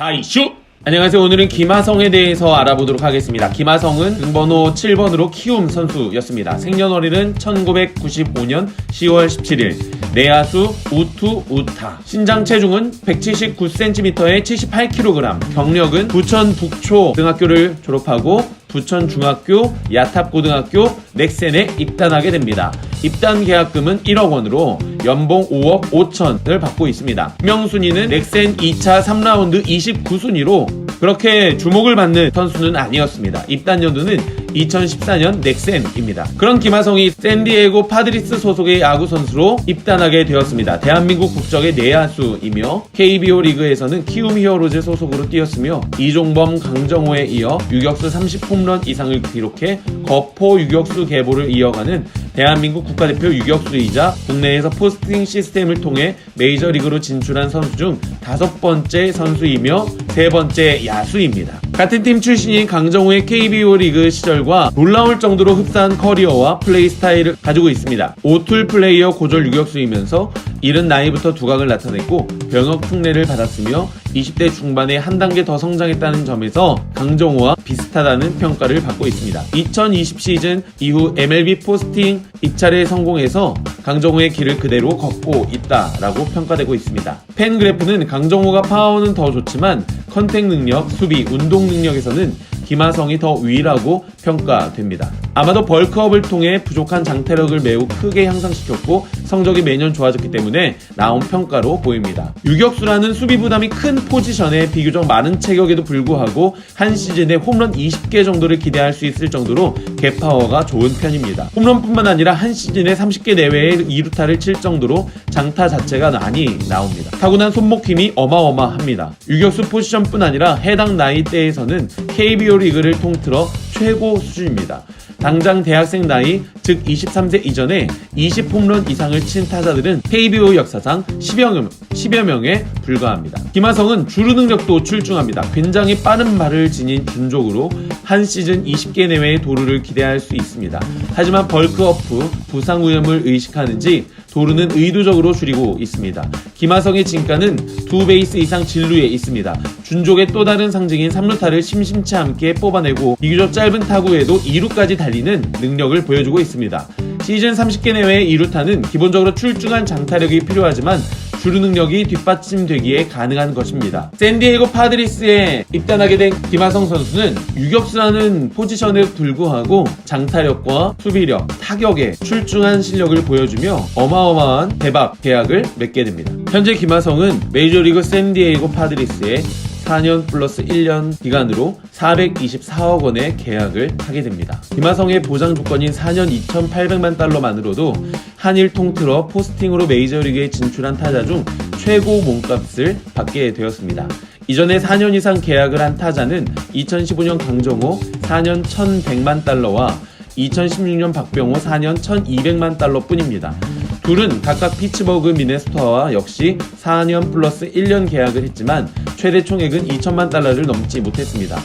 다이슈! 안녕하세요. 오늘은 김하성에 대해서 알아보도록 하겠습니다. 김하성은 등번호 7번으로 키움 선수였습니다. 생년월일은 1995년 10월 17일. 내야수 우투 우타. 신장 체중은 179cm에 78kg. 경력은 부천 북초등학교를 졸업하고 부천 중학교, 야탑고등학교, 넥센에 입단하게 됩니다. 입단 계약금은 1억 원으로 연봉 5억 5천을 받고 있습니다. 명순위는 넥센 2차 3라운드 29순위로 그렇게 주목을 받는 선수는 아니었습니다. 입단 연도는 2014년 넥센입니다. 그런 김하성이 샌디에고 파드리스 소속의 야구 선수로 입단하게 되었습니다. 대한민국 국적의 내야수이며 KBO 리그에서는 키움 히어로즈 소속으로 뛰었으며 이종범, 강정호에 이어 유격수 30홈런 이상을 기록해 거포 유격수 계보를 이어가는 대한민국 국가대표 유격수이자 국내에서 포스팅 시스템을 통해 메이저리그로 진출한 선수 중 5번째 선수이며 3번째 야수입니다. 같은 팀 출신인 강정호의 KBO 리그 시절과 놀라울 정도로 흡사한 커리어와 플레이 스타일을 가지고 있습니다. 오툴 플레이어 고졸 유격수이면서 이른 나이부터 두각을 나타냈고 병역 특례를 받았으며 20대 중반에 한 단계 더 성장했다는 점에서 강정호와 비슷하다는 평가를 받고 있습니다. 2020 시즌 이후 MLB 포스팅 입찰에 성공해서 강정호의 길을 그대로 걷고 있다라고 평가되고 있습니다. 팬그래프는 강정호가 파워는 더 좋지만 컨택 능력, 수비, 운동 능력에서는 김하성이 더 위라고 평가됩니다. 아마도 벌크업을 통해 부족한 장타력을 매우 크게 향상시켰고 성적이 매년 좋아졌기 때문에 나온 평가로 보입니다. 유격수라는 수비 부담이 큰 포지션에 비교적 많은 체격에도 불구하고 한 시즌에 홈런 20개 정도를 기대할 수 있을 정도로 갭파워가 좋은 편입니다. 홈런뿐만 아니라 한 시즌에 30개 내외의 2루타를 칠 정도로 장타 자체가 많이 나옵니다. 타고난 손목 힘이 어마어마합니다. 유격수 포지션뿐 아니라 해당 나이대에서는 KBO 리그를 통틀어 최고 수준입니다. 당장 대학생 나이, 즉 23세 이전에 20홈런 이상을 친 타자들은 KBO 역사상 10여 명에 불과합니다. 김하성은 주루 능력도 출중합니다. 굉장히 빠른 발을 지닌 준족으로 한 시즌 20개 내외의 도루를 기대할 수 있습니다. 하지만 벌크어프, 부상 위험을 의식하는지 도루는 의도적으로 줄이고 있습니다. 김하성의 진가는 2베이스 이상 진루에 있습니다. 준족의 또 다른 상징인 3루타를 심심치 않게 뽑아내고 비교적 짧은 타구에도 2루까지 달리는 능력을 보여주고 있습니다. 시즌 30개 내외의 2루타는 기본적으로 출중한 장타력이 필요하지만 주루 능력이 뒷받침되기에 가능한 것입니다. 샌디에고 파드리스에 입단하게 된 김하성 선수는 유격수라는 포지션에 불구하고 장타력과 수비력, 타격에 출중한 실력을 보여주며 어마어마한 대박 계약을 맺게 됩니다. 현재 김하성은 메이저리그 샌디에고 파드리스에 4년 플러스 1년 기간으로 424억 원의 계약을 하게 됩니다. 김하성의 보장 조건인 4년 2,800만 달러만으로도 한일 통틀어 포스팅으로 메이저리그에 진출한 타자 중 최고 몸값을 받게 되었습니다. 이전에 4년 이상 계약을 한 타자는 2015년 강정호 4년 1,100만 달러와 2016년 박병호 4년 1,200만 달러 뿐입니다. 둘은 각각 피츠버그 미네소타와 역시 4년 플러스 1년 계약을 했지만 최대 총액은 2천만 달러를 넘지 못했습니다.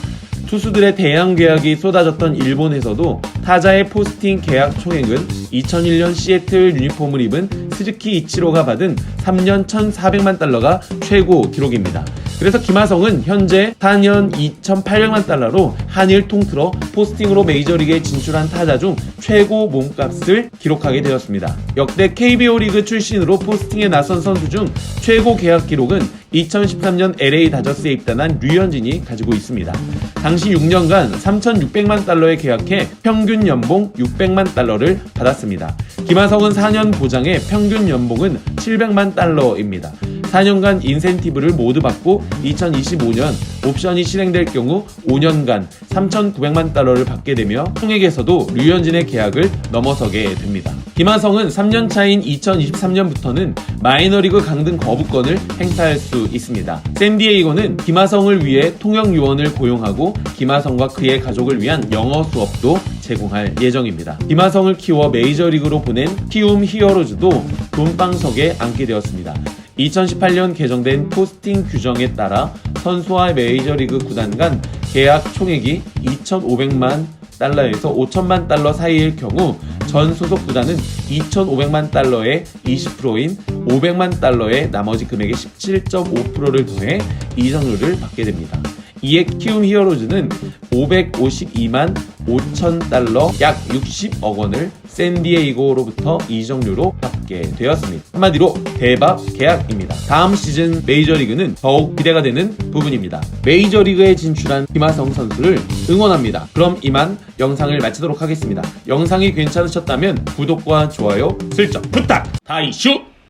투수들의 대양 계약이 쏟아졌던 일본에서도 타자의 포스팅 계약 총액은 2001년 시애틀 유니폼을 입은 스즈키 이치로가 받은 3년 1,400만 달러가 최고 기록입니다. 그래서 김하성은 현재 4년 2,800만 달러로 한일 통틀어 포스팅으로 메이저리그에 진출한 타자 중 최고 몸값을 기록하게 되었습니다. 역대 KBO 리그 출신으로 포스팅에 나선 선수 중 최고 계약 기록은 2013년 LA 다저스에 입단한 류현진이 가지고 있습니다. 당시 6년간 3,600만 달러에 계약해 평균 연봉 600만 달러를 받았습니다. 김하성은 4년 보장에 평균 연봉은 700만 달러입니다. 4년간 인센티브를 모두 받고 2025년 옵션이 실행될 경우 5년간 3,900만 달러를 받게 되며 총액에서도 류현진의 계약을 넘어서게 됩니다. 김하성은 3년 차인 2023년부터는 마이너리그 강등 거부권을 행사할 수 있습니다. 샌디에이고는 김하성을 위해 통역요원을 고용하고 김하성과 그의 가족을 위한 영어 수업도 제공할 예정입니다. 김하성을 키워 메이저리그로 보낸 키움 히어로즈도 돈방석에 앉게 되었습니다. 2018년 개정된 포스팅 규정에 따라 선수와 메이저리그 구단 간 계약 총액이 2,500만 달러에서 5천만 달러 사이일 경우 전 소속 구단은 2,500만 달러의 20%인 500만 달러의 나머지 금액의 17.5%를 더해 이적료를 받게 됩니다. 이에 키움 히어로즈는 552만 5천 달러 약 60억 원을 샌디에이고로부터 이적료로 받게 되었습니다. 한마디로 대박 계약입니다. 다음 시즌 메이저리그는 더욱 기대가 되는 부분입니다. 메이저리그에 진출한 김하성 선수를 응원합니다. 그럼 이만 영상을 마치도록 하겠습니다. 영상이 괜찮으셨다면 구독과 좋아요 슬쩍 부탁! 다이슈!